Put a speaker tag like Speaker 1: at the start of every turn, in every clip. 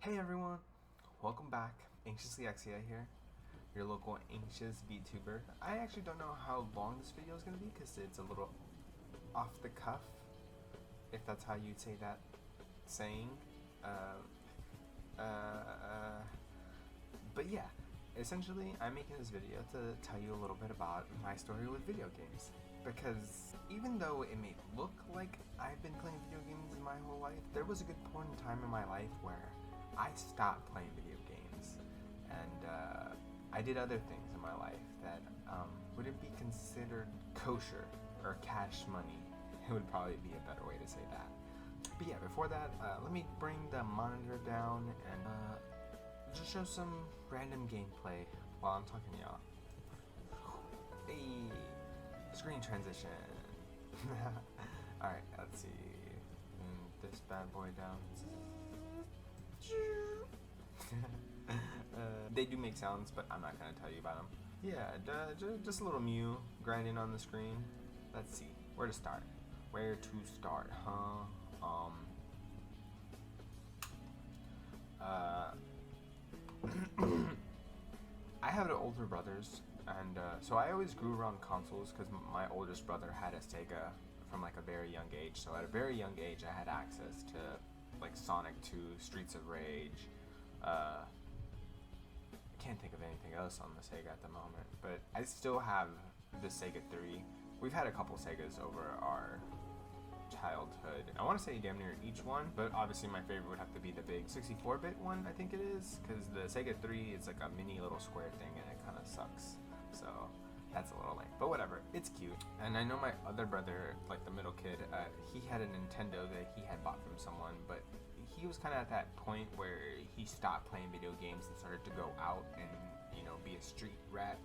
Speaker 1: Hey everyone, welcome back. Anxiously Exia here, your local anxious VTuber. I actually don't know how long this video is going to be because it's a little off the cuff, if that's how you'd say that saying. But yeah, essentially I'm making this video to tell you a little bit about my story with video games. Because even though it may look like I've been playing video games my whole life, there was a good point in time in my life where I stopped playing video games, and I did other things in my life that wouldn't be considered kosher or cash money. It would probably be a better way to say that. But yeah, before that, let me bring the monitor down and just show some random gameplay while I'm talking to y'all. Hey, screen transition. Alright, let's see. This bad boy down. They do make sounds, but I'm not gonna tell you about them. Yeah, just a little Mew grinding on the screen. Let's see, where to start? Where to start, huh? I have older brothers, and so I always grew around consoles because my oldest brother had a Sega from like a very young age. So at a very young age, I had access to like Sonic 2, Streets of Rage. I can't think of anything else on the Sega at the moment, but I still have the Sega 3. We've had a couple Segas over our childhood. I want to say damn near each one, but obviously my favorite would have to be the big 64-bit one, I think it is, because the Sega 3 is like a mini little square thing and it kind of sucks. So that's a little lame, but whatever, it's cute. And I know my other brother, like the middle kid, he had a Nintendo that he had bought from someone, but he was kind of at that point where he stopped playing video games and started to go out and, you know, be a street rat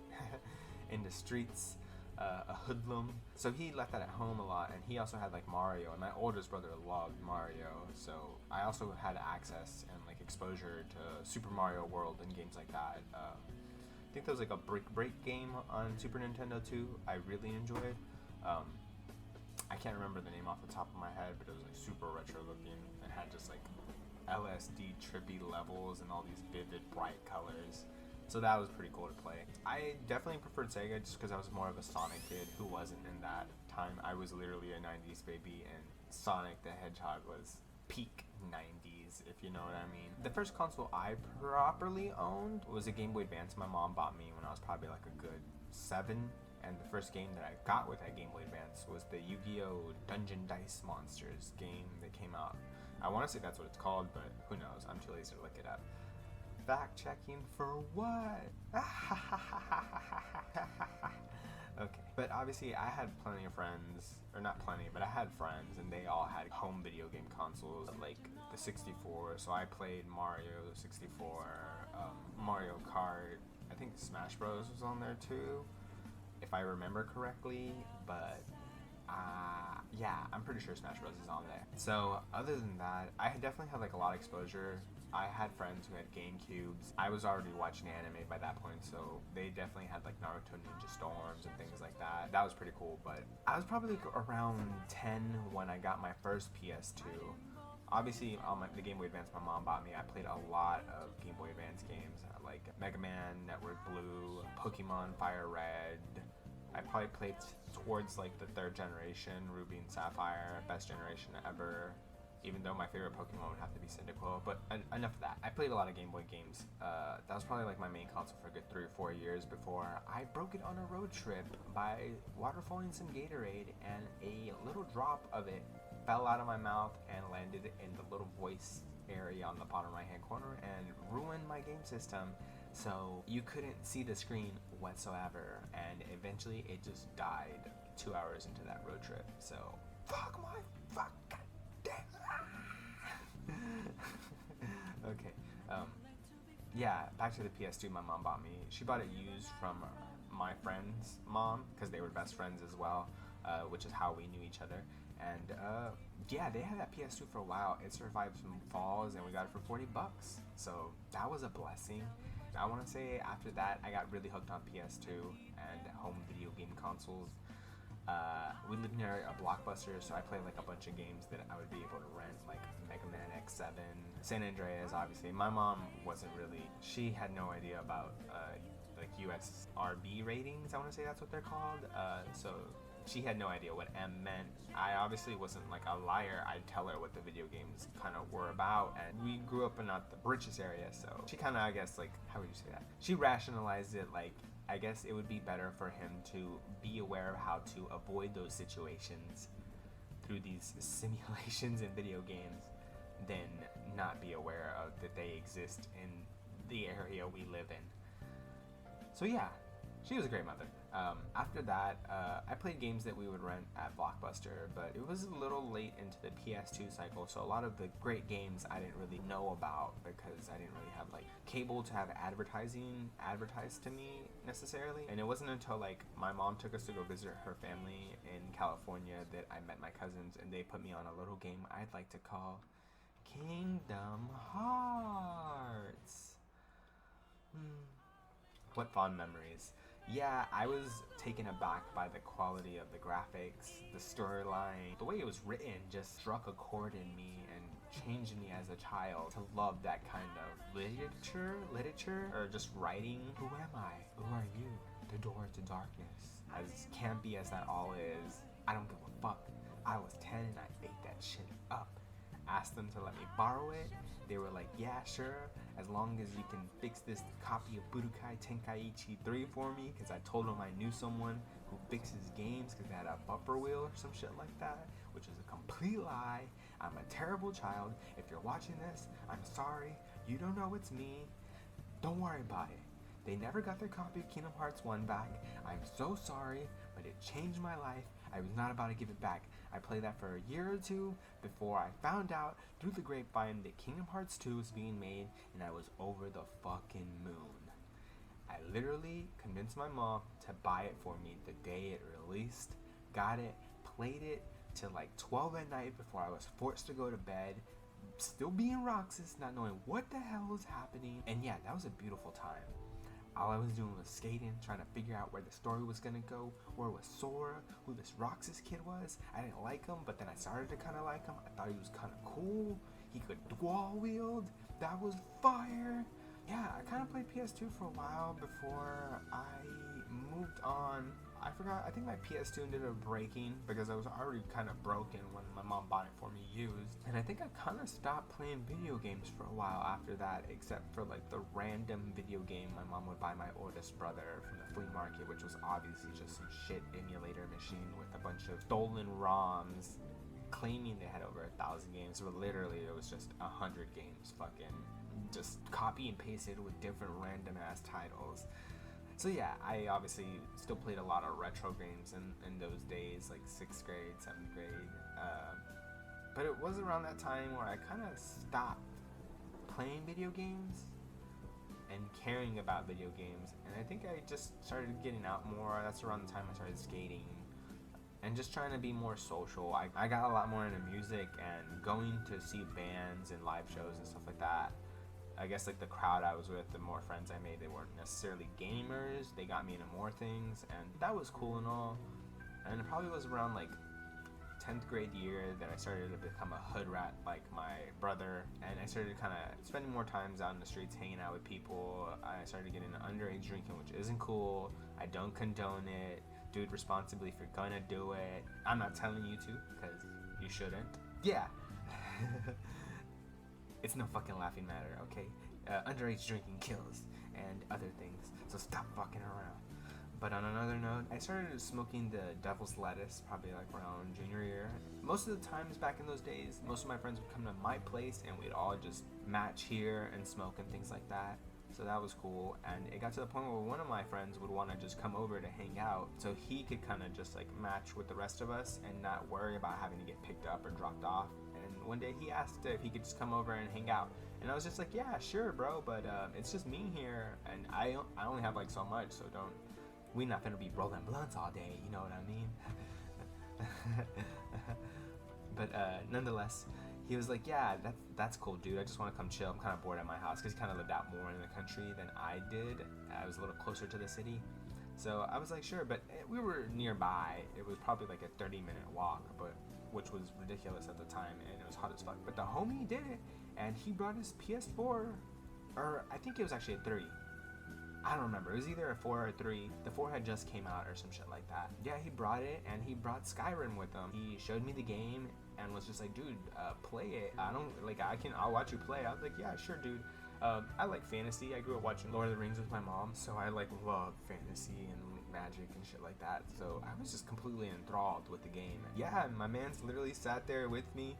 Speaker 1: in the streets, a hoodlum. So he left that at home a lot, and he also had like Mario, and my oldest brother loved Mario, so I also had access and like exposure to Super Mario World and games like that. I think there was like a Brick Break game on Super Nintendo too. I really enjoyed. I can't remember the name off the top of my head, but it was like super retro looking and had just like LSD trippy levels and all these vivid bright colors. So that was pretty cool to play. I definitely preferred Sega just because I was more of a Sonic kid who wasn't in that time. I was literally a 90s baby, and Sonic the Hedgehog was peak 90s, if you know what I mean. The first console I properly owned was a Game Boy Advance my mom bought me when I was probably like a good 7. And the first game that I got with that Game Boy Advance was the Yu-Gi-Oh! Dungeon Dice Monsters game that came out. I want to say that's what it's called, but who knows? I'm too lazy to look it up. Fact checking for what? Okay, but obviously I had plenty of friends, or not plenty, but I had friends, and they all had home video game consoles, like the 64, so I played Mario 64, Mario Kart, I think Smash Bros was on there too, if I remember correctly, but yeah, I'm pretty sure Smash Bros is on there. So other than that, I definitely had like a lot of exposure. I had friends who had GameCubes. I was already watching anime by that point, so they definitely had like Naruto Ninja Storms and things like that. That was pretty cool, but I was probably like around 10 when I got my first PS2. Obviously, on the Game Boy Advance my mom bought me, I played a lot of Game Boy Advance games, like Mega Man, Network Blue, Pokemon Fire Red. I probably played towards like the 3rd generation, Ruby and Sapphire, best generation ever. Even though my favorite Pokemon would have to be Cyndaquil, but enough of that. I played a lot of Game Boy games. That was probably like my main console for a good 3 or 4 years before I broke it on a road trip by waterfalling some Gatorade, and a little drop of it fell out of my mouth and landed in the little voice area on the bottom right hand corner and ruined my game system. So you couldn't see the screen whatsoever, and eventually it just died 2 hours into that road trip. So fuck. Okay, yeah, back to the PS2 my mom bought me. She bought it used from my friend's mom, because they were best friends as well, which is how we knew each other. And yeah, they had that PS2 for a while. It survived some falls, and we got it for 40 bucks. So that was a blessing. I want to say after that, I got really hooked on PS2 and home video game consoles. We lived near a Blockbuster, so I played like a bunch of games that I would be able to rent, like Mega Man X7, San Andreas. Obviously, my mom wasn't really. She had no idea about like USRB ratings. I want to say that's what they're called. So she had no idea what M meant. I obviously wasn't like a liar. I'd tell her what the video games kind of were about, and we grew up in not the richest area, so she kind of, I guess, like, how would you say that? She rationalized it like, I guess it would be better for him to be aware of how to avoid those situations through these simulations in video games than not be aware of that they exist in the area we live in. So yeah, she was a great mother. After that, I played games that we would rent at Blockbuster, but it was a little late into the PS2 cycle, so a lot of the great games I didn't really know about because I didn't really have like cable to have advertising advertised to me necessarily. And it wasn't until like my mom took us to go visit her family in California that I met my cousins, and they put me on a little game I'd like to call Kingdom Hearts. What fond memories. Yeah, I was taken aback by the quality of the graphics, the storyline. The way it was written just struck a chord in me and changed me as a child to love that kind of literature, or just writing. Who am I? Who are you? The door to darkness. As campy as that all is, I don't give a fuck. I was 10 and I ate that shit up. Asked them to let me borrow it. They were like, yeah, sure, as long as you can fix this copy of Budokai Tenkaichi 3 for me, because I told them I knew someone who fixes games because they had a buffer wheel or some shit like that, which is a complete lie. I'm a terrible child. If you're watching this, I'm sorry. You don't know it's me. Don't worry about it. They never got their copy of Kingdom Hearts 1 back. I'm so sorry, but it changed my life. I was not about to give it back. I played that for a year or two before I found out through the grapevine that Kingdom Hearts 2 was being made, and I was over the fucking moon. I literally convinced my mom to buy it for me the day it released, got it, played it till like 12 at night before I was forced to go to bed, still being Roxas, not knowing what the hell was happening. And yeah, that was a beautiful time. All I was doing was skating, trying to figure out where the story was gonna go, where was Sora, who this Roxas kid was. I didn't like him, but then I started to kind of like him. I thought he was kind of cool. He could dual wield. That was fire. Yeah, I kind of played PS2 for a while before I moved on. I forgot, I think my PS2 ended up breaking because I was already kind of broken when my mom bought it for me used. And I think I kind of stopped playing video games for a while after that, except for like the random video game my mom would buy my oldest brother from the flea market, which was obviously just some shit emulator machine with a bunch of stolen ROMs claiming they had over 1,000 games, but literally it was just 100 games, fucking just copy and pasted with different random ass titles. So yeah, I obviously still played a lot of retro games in those days, like 6th grade, 7th grade. But it was around that time where I kind of stopped playing video games and caring about video games. And I think I just started getting out more. That's around the time I started skating and just trying to be more social. I got a lot more into music and going to see bands and live shows and stuff like that. I guess like the crowd I was with, the more friends I made, they weren't necessarily gamers. They got me into more things, and that was cool and all. And it probably was around like 10th grade year that I started to become a hood rat like my brother, and I started kind of spending more times out in the streets hanging out with people. I started getting underage drinking, which isn't cool. I don't condone it. Do it responsibly if you're gonna do it. I'm not telling you to, because you shouldn't. Yeah. It's no fucking laughing matter, okay? Underage drinking kills and other things, so stop fucking around. But on another note, I started smoking the devil's lettuce probably like around junior year. Most of the times back in those days, most of my friends would come to my place and we'd all just match here and smoke and things like that. So that was cool, and it got to the point where one of my friends would want to just come over to hang out so he could kind of just like match with the rest of us and not worry about having to get picked up or dropped off. And one day he asked if he could just come over and hang out, and I was just like, yeah, sure, bro, but it's just me here, and I only have like so much, so we not gonna be rolling blunts all day, you know what I mean? But nonetheless, he was like, yeah, that's cool, dude. I just want to come chill. I'm kind of bored at my house, because he kind of lived out more in the country than I did. I was a little closer to the city. So I was like, sure, but we were nearby. It was probably like a 30-minute walk, but which was ridiculous at the time, and it was hot as fuck. But the homie did it, and he brought his PS4, or I think it was actually a 3. I don't remember. It was either a 4 or a 3. The 4 had just came out or some shit like that. Yeah, he brought it, and he brought Skyrim with him. He showed me the game and was just like, dude, play it. I'll watch you play. I was like, yeah, sure, dude. I like fantasy. I grew up watching Lord of the Rings with my mom, so I like love fantasy and magic and shit like that. So I was just completely enthralled with the game. Yeah, my man's literally sat there with me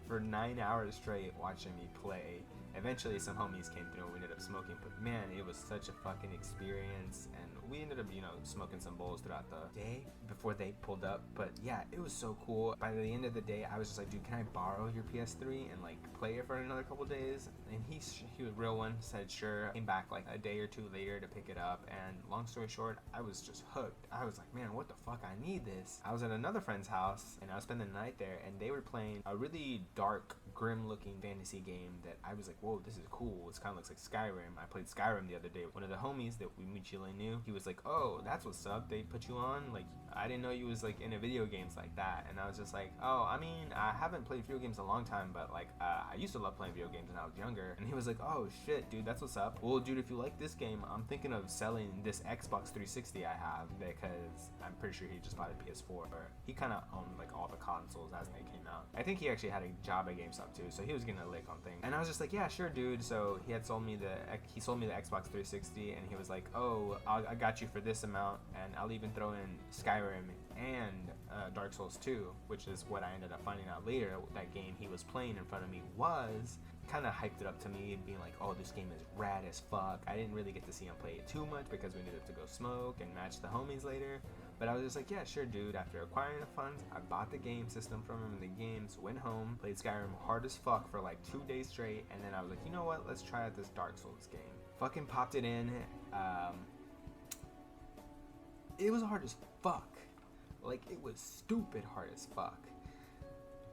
Speaker 1: for 9 hours straight watching me play. Eventually some homies came through and we ended up smoking, but man, it was such a fucking experience, and we ended up, smoking some bowls throughout the day before they pulled up. But yeah, it was so cool. By the end of the day, I was just like, dude, can I borrow your PS3 and like play it for another couple days? And he was a real one, said sure. Came back like a day or two later to pick it up, and long story short, I was just hooked. I was like, man, what the fuck, I need this. I was at another friend's house and I was spending the night there, and they were playing a really dark, grim looking fantasy game that I was like, whoa, this is cool. It kind of looks like Skyrim. I played Skyrim the other day. One of the homies that we mutually knew, he was like, oh, that's what's up. They put you on? Like, I didn't know you was like into video games like that. And I was just like, oh, I mean, I haven't played video games in a long time, but like, I used to love playing video games when I was younger. And he was like, oh shit, dude, that's what's up. Well, dude, if you like this game, I'm thinking of selling this Xbox 360 I have, because I'm pretty sure he just bought a PS4. Or he kind of owned like all the consoles as they came out. I think he actually had a job at GameStop too, so he was getting a lick on things. And I was just like, yeah, sure, dude. So he sold me the Xbox 360, and he was like, oh, I got you for this amount, and I'll even throw in Skyrim and Dark Souls 2, which is what I ended up finding out later. That game he was playing in front of me was kind of hyped it up to me, being like, oh, this game is rad as fuck. I didn't really get to see him play it too much because we needed to go smoke and match the homies later. But I was just like, yeah, sure, dude. After acquiring the funds, I bought the game system from him and the games, went home, played Skyrim hard as fuck for like 2 days straight, and then I was like, you know what? Let's try out this Dark Souls game. Fucking popped it in. It was hard as fuck. Like, it was stupid hard as fuck.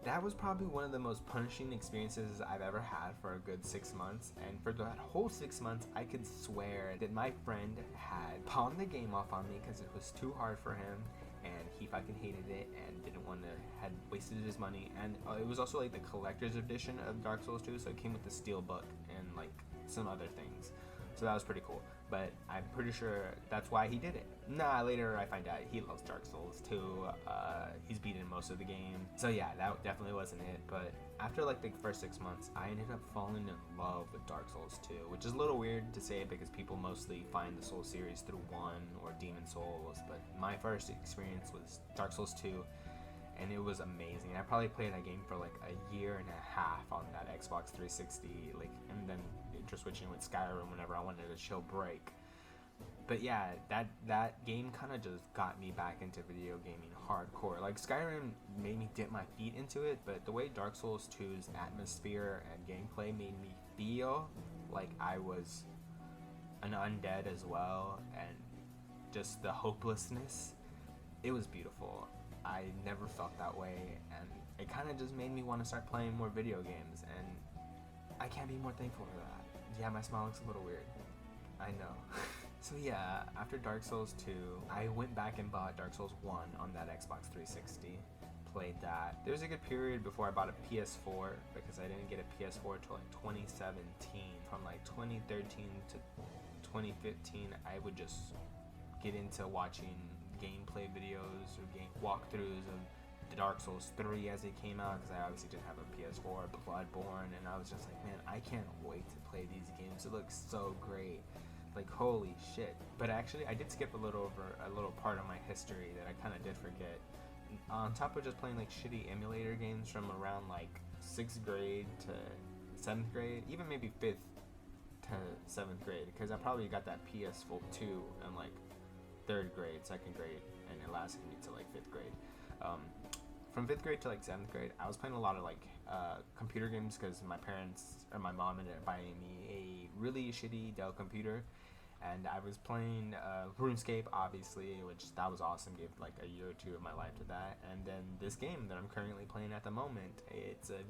Speaker 1: That was probably one of the most punishing experiences I've ever had for a good 6 months. And for that whole 6 months, I could swear that my friend had pawned the game off on me because it was too hard for him, and he fucking hated it and didn't want to, had wasted his money. And it was also like the collector's edition of Dark Souls 2, so it came with the steel book and like some other things. So that was pretty cool. But I'm pretty sure that's why he did it. Nah, later I find out he loves Dark Souls too. He's beaten most of the game. So yeah, that definitely wasn't it. But after like the first 6 months, I ended up falling in love with Dark Souls 2, which is a little weird to say because people mostly find the Soul series through 1 or Demon Souls. But my first experience was Dark Souls 2, and it was amazing. I probably played that game for like a year and a half on that Xbox 360, and then switching with Skyrim whenever I wanted a chill break. But yeah, that game kind of just got me back into video gaming hardcore. Like, Skyrim made me dip my feet into it, but the way Dark Souls 2's atmosphere and gameplay made me feel like I was an undead as well, and just the hopelessness, it was beautiful. I never felt that way, and it kind of just made me want to start playing more video games, and I can't be more thankful for that. Yeah, my smile looks a little weird. I know. So yeah, after Dark Souls 2, I went back and bought Dark Souls 1 on that Xbox 360. Played that. There was a good period before I bought a PS4, because I didn't get a PS4 until like 2017. From like 2013 to 2015, I would just get into watching gameplay videos or game walkthroughs of the Dark Souls 3 as it came out, because I obviously didn't have a PS4, Bloodborne, and I was just like, man, I can't wait to play these games. It looks so great. Like, holy shit. But actually, I did skip a little part of my history that I kind of did forget. On top of just playing like shitty emulator games from around like 6th grade to 7th grade, even maybe 5th to 7th grade, because I probably got that PS4 2 in like 3rd grade, 2nd grade, and it lasted me to like 5th grade. From 5th grade to like 7th grade, I was playing a lot of like computer games, because my parents or my mom ended up buying me a really shitty Dell computer, and I was playing RuneScape, obviously, which that was awesome. Gave like a year or two of my life to that, and then this game that I'm currently playing at the moment. It's a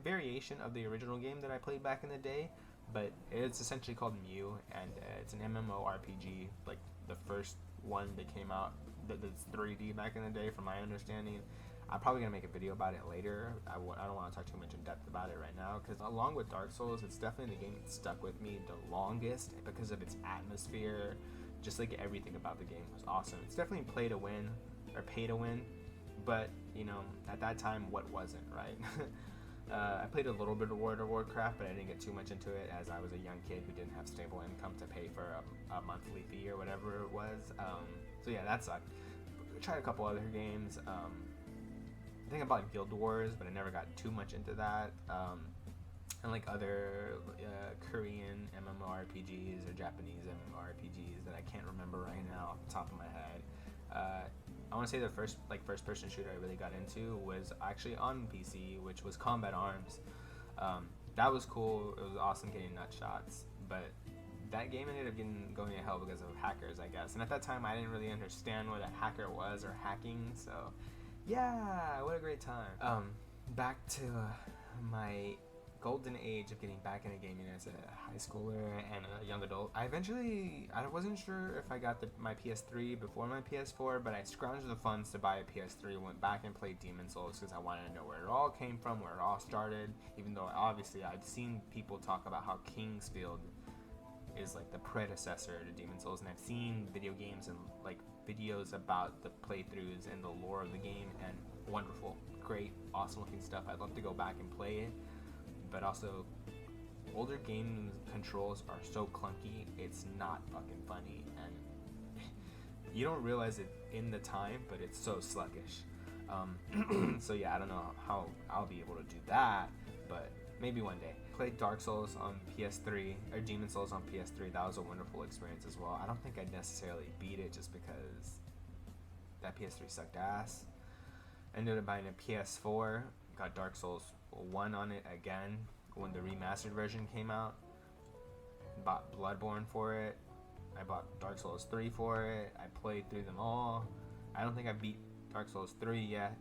Speaker 1: variation of the original game that I played back in the day, but it's essentially called Mew, and it's an MMORPG, like the first one that came out that's 3D back in the day, from my understanding. I'm probably gonna make a video about it later. I don't want to talk too much in depth about it right now, because along with Dark Souls, it's definitely the game that stuck with me the longest because of its atmosphere. Just like everything about the game was awesome. It's definitely play to win or pay to win, but you know, at that time, what wasn't, right? I played a little bit of World of Warcraft, but I didn't get too much into it as I was a young kid who didn't have stable income to pay for a monthly fee or whatever it was. So yeah, that sucked. I tried a couple other games. I think I bought Guild Wars, but I never got too much into that. And like other Korean MMORPGs or Japanese MMORPGs that I can't remember right now off the top of my head. I want to say the first person shooter I really got into was actually on PC, which was Combat Arms. That was cool. It was awesome getting nut shots, but that game ended up going to hell because of hackers, I guess. And at that time, I didn't really understand what a hacker was or hacking. So, yeah, what a great time. Back to my golden age of getting back into gaming as a high schooler and a young adult. I wasn't sure if I got my PS3 before my PS4, but I scrounged the funds to buy a PS3, went back and played Demon's Souls because I wanted to know where it all came from, where it all started, even though obviously I've seen people talk about how Kingsfield is like the predecessor to Demon's Souls, and I've seen video games and like videos about the playthroughs and the lore of the game, and wonderful, great, awesome looking stuff. I'd love to go back and play it, but also older game controls are so clunky, it's not fucking funny, and you don't realize it in the time, but it's so sluggish. So yeah, I don't know how I'll be able to do that, but maybe one day. Played Dark Souls on PS3, or Demon's Souls on PS3. That was a wonderful experience as well. I don't think I'd necessarily beat it just because that PS3 sucked ass. Ended up buying a PS4, got Dark Souls 1 on it again when the remastered version came out. Bought Bloodborne for it. I bought Dark Souls 3 for it. I played through them all. I don't think I beat Dark Souls 3 yet,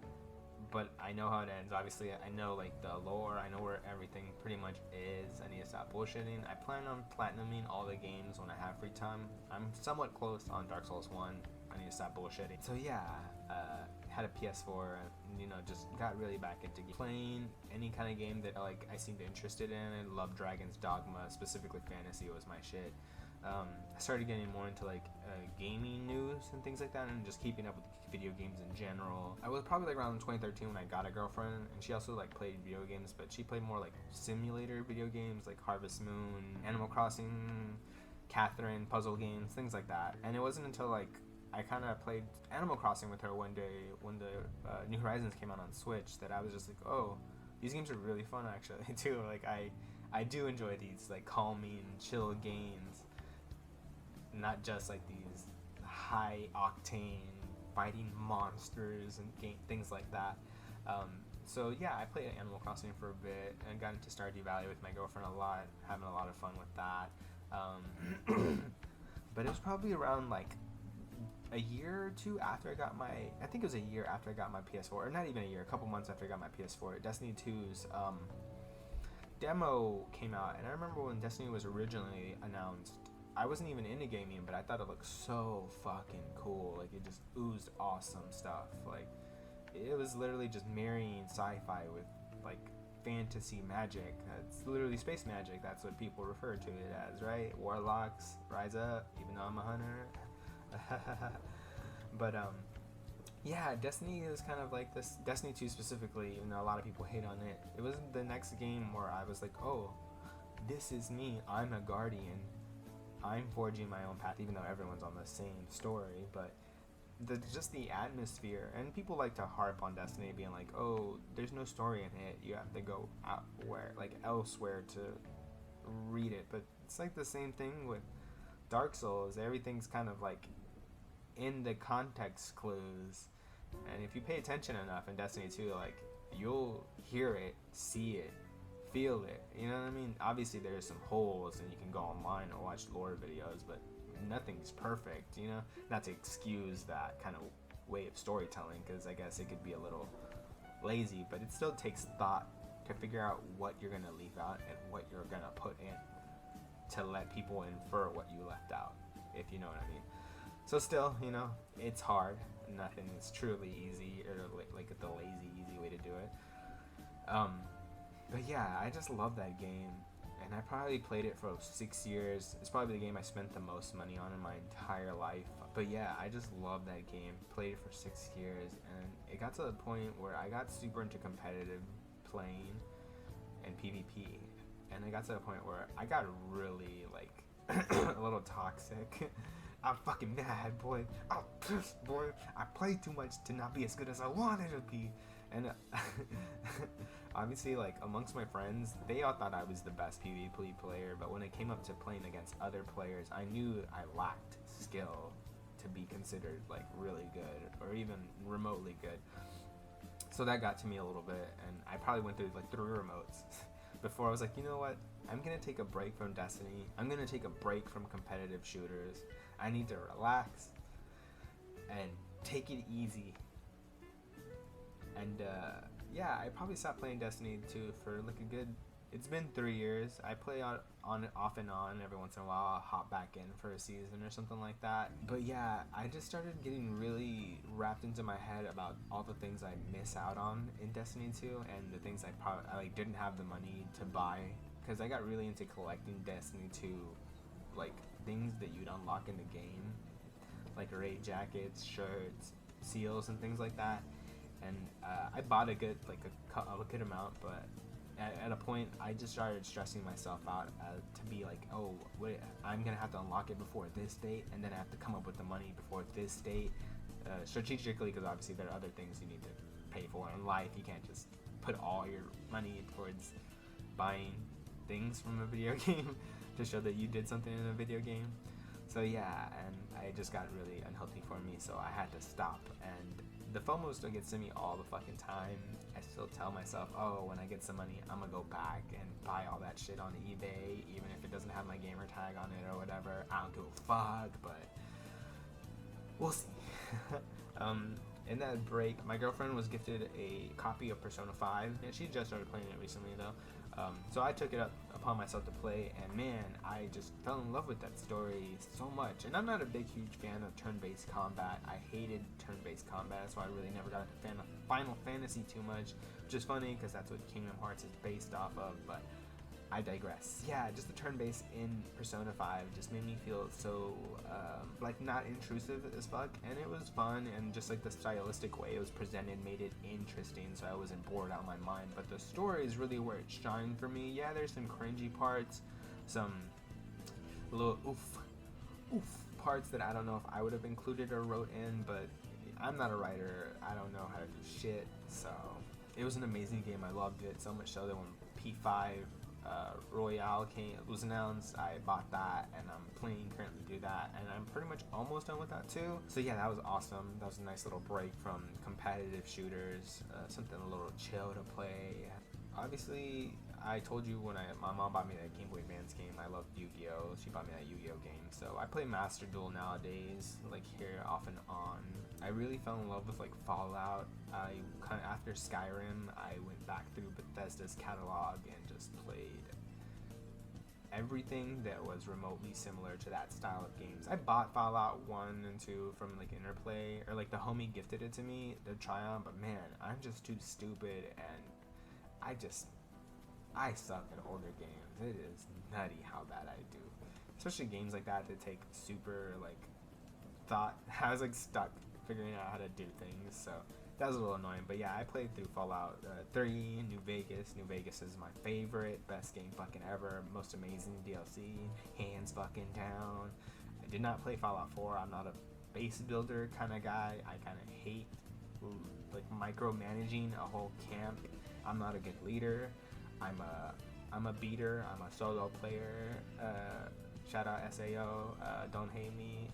Speaker 1: but I know how it ends. Obviously, I know like the lore. I know where everything pretty much is. I need to stop bullshitting. I plan on platinuming all the games when I have free time. I'm somewhat close on Dark Souls 1. I need to stop bullshitting. So yeah, had a PS4, and, you know, just got really back into playing any kind of game that like I seemed interested in. I love Dragon's Dogma, specifically fantasy was my shit. I started getting more into like gaming news and things like that, and just keeping up with video games in general. I was probably like around 2013 when I got a girlfriend, and she also like played video games, but she played more like simulator video games like Harvest Moon, Animal Crossing, Catherine, puzzle games, things like that. And it wasn't until like I kind of played Animal Crossing with her one day when the New Horizons came out on Switch that I was just like, oh, these games are really fun actually too. Like I do enjoy these like calming, chill games, not just like these high octane fighting monsters and things like that. So yeah, I played Animal Crossing for a bit and got into Stardew Valley with my girlfriend a lot, having a lot of fun with that. But it was probably around like a year or two after I got I think it was a year after I got my PS4, or not even a year, a couple months after I got my PS4, Destiny 2's demo came out. And I remember when Destiny was originally announced, I wasn't even into gaming, but I thought it looked so fucking cool. Like, it just oozed awesome stuff. Like, it was literally just marrying sci-fi with like fantasy magic. It's literally space magic. That's what people refer to it as, right? Warlocks, rise up, even though I'm a hunter. But yeah, Destiny is kind of like this. Destiny 2 specifically, even though a lot of people hate on it, it was the next game where I was like, oh, this is me. I'm a guardian. I'm forging my own path, even though everyone's on the same story. But just the atmosphere, and people like to harp on Destiny being like, oh, there's no story in it, you have to go out elsewhere to read it. But it's like the same thing with Dark Souls. Everything's kind of like in the context clues, and if you pay attention enough in Destiny 2, like, you'll hear it, see it, feel it, you know what I mean? Obviously there's some holes, and you can go online and watch lore videos, but nothing's perfect, you know? Not to excuse that kind of way of storytelling, because I guess it could be a little lazy, but it still takes thought to figure out what you're going to leave out and what you're going to put in to let people infer what you left out, if you know what I mean. So still, you know, it's hard. Nothing is truly easy, or like the lazy, easy way to do it. But yeah, I just love that game, and I probably played it for 6 years. It's probably the game I spent the most money on in my entire life. But yeah, I just love that game. Played it for 6 years, and it got to the point where I got super into competitive playing and PvP, and it got to the point where I got really like a little toxic. I'm fucking mad, boy. I'm pissed, boy. I played too much to not be as good as I wanted to be. And obviously, like, amongst my friends, they all thought I was the best PvP player, but when it came up to playing against other players, I knew I lacked skill to be considered, like, really good, or even remotely good. So that got to me a little bit, and I probably went through, like, 3 remotes before I was like, you know what? I'm gonna take a break from Destiny. I'm gonna take a break from competitive shooters. I need to relax and take it easy. And yeah, I probably stopped playing Destiny 2 for like a good, it's been 3 years. I play on off and on every once in a while. I'll hop back in for a season or something like that. But yeah, I just started getting really wrapped into my head about all the things I miss out on in Destiny 2, and the things I like didn't have the money to buy, because I got really into collecting Destiny 2, like things that you'd unlock in the game, like raid jackets, shirts, seals, and things like that. And I bought a good amount, but at a point I just started stressing myself out to be like, oh wait, I'm gonna have to unlock it before this date, and then I have to come up with the money before this date, strategically, because obviously there are other things you need to pay for in life. You can't just put all your money towards buying things from a video game to show that you did something in a video game. So yeah, and I just got really unhealthy for me, so I had to stop. And the FOMO still gets to me all the fucking time. I still tell myself, oh, when I get some money, I'm gonna go back and buy all that shit on eBay, even if it doesn't have my gamer tag on it or whatever. I don't give a fuck, but we'll see. In that break, my girlfriend was gifted a copy of Persona 5, and she just started playing it recently though. So I took it upon myself to play, and man, I just fell in love with that story so much. And I'm not a huge fan of turn-based combat. I hated turn-based combat, so I really never got a fan of Final Fantasy too much, which is funny because that's what Kingdom Hearts is based off of, but I digress. Yeah, just the turn-based in Persona 5 just made me feel so, like, not intrusive as fuck, and it was fun, and just, like, the stylistic way it was presented made it interesting, so I wasn't bored out of my mind. But the story is really where it shined for me. Yeah, there's some cringy parts, some little oof parts that I don't know if I would have included or wrote in, but I'm not a writer. I don't know how to do shit, so it was an amazing game. I loved it so much so that when P5 Royale was announced, I bought that, and I'm planning currently to do that, and I'm pretty much almost done with that too. So yeah, that was awesome. That was a nice little break from competitive shooters, something a little chill to play. Obviously, I told you when my mom bought me that Game Boy Advance game, I loved Yu-Gi-Oh! She bought me that Yu-Gi-Oh! Game, so I play Master Duel nowadays, like here off and on. I really fell in love with like Fallout. I kind of, after Skyrim, I went back through Bethesda's catalog and just played everything that was remotely similar to that style of games. I bought Fallout 1 and 2 from like Interplay, or like the homie gifted it to me to try on, but man, I'm just too stupid, and I suck at older games. It is nutty how bad I do. Especially games like that take super like thought. I was like stuck figuring out how to do things, so that was a little annoying. But yeah, I played through Fallout 3, New Vegas. New Vegas is my favorite, best game fucking ever, most amazing DLC, hands fucking down. I did not play Fallout 4. I'm not a base builder kind of guy. I kind of hate like micromanaging a whole camp. I'm not a good leader. I'm a beater. I'm a solo player. Shout out SAO. Don't hate me.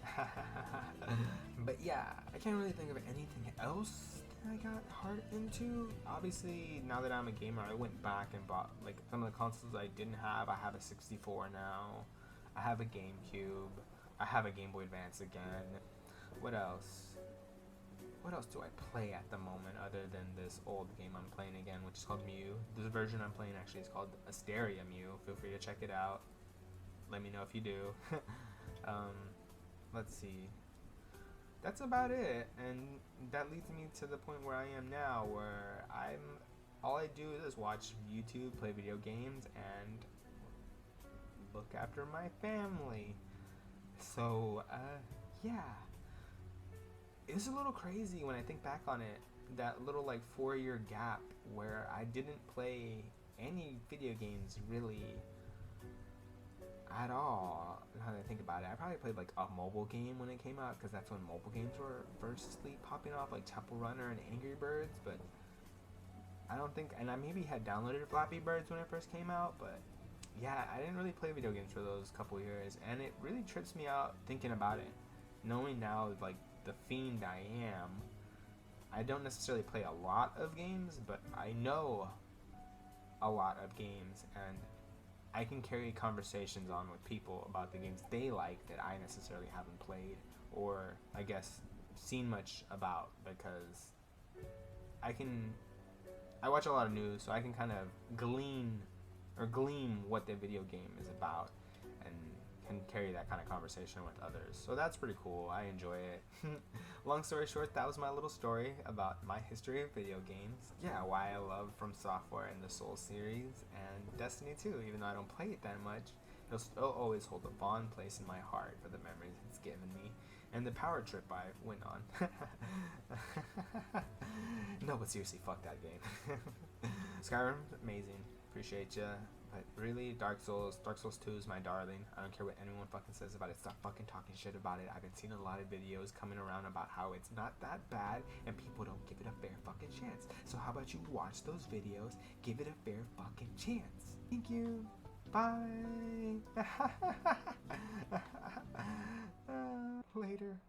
Speaker 1: But yeah, I can't really think of anything else that I got hard into. Obviously, now that I'm a gamer, I went back and bought like some of the consoles I didn't have. I have a 64 now. I have a GameCube. I have a Game Boy Advance again. What else? What else do I play at the moment other than this old game I'm playing again, which is called Mew? This version I'm playing actually is called Asteria Mew. Feel free to check it out. Let me know if you do. Let's see. that's about it. And that leads me to the point where I am now, where all I do is watch YouTube, play video games, and look after my family. So, yeah. It's a little crazy when I think back on it. That little like 4-year gap where I didn't play any video games really at all. Now that I think about it, I probably played like a mobile game when it came out, because that's when mobile games were firstly popping off, like Temple Runner and Angry Birds. But I don't think, and I maybe had downloaded Flappy Birds when it first came out, but yeah, I didn't really play video games for those couple years, and it really trips me out thinking about it, knowing now like the fiend I am. I don't necessarily play a lot of games, but I know a lot of games, and I can carry conversations on with people about the games they like that I necessarily haven't played, or I guess seen much about, because I watch a lot of news, so I can kind of glean or gleam what the video game is about, and can carry that kind of conversation with others. So that's pretty cool. I enjoy it. Long story short, that was my little story about my history of video games. Yeah, why I love From Software and the Soul series and Destiny 2, even though I don't play it that much. It'll still always hold a fond place in my heart for the memories it's given me and the power trip I went on. No, but seriously, fuck that game. Skyrim, amazing. Appreciate ya. But really, Dark Souls 2 is my darling. I don't care what anyone fucking says about it. Stop fucking talking shit about it. I've been seeing a lot of videos coming around about how it's not that bad and people don't give it a fair fucking chance. So how about you watch those videos, give it a fair fucking chance. Thank you. Bye.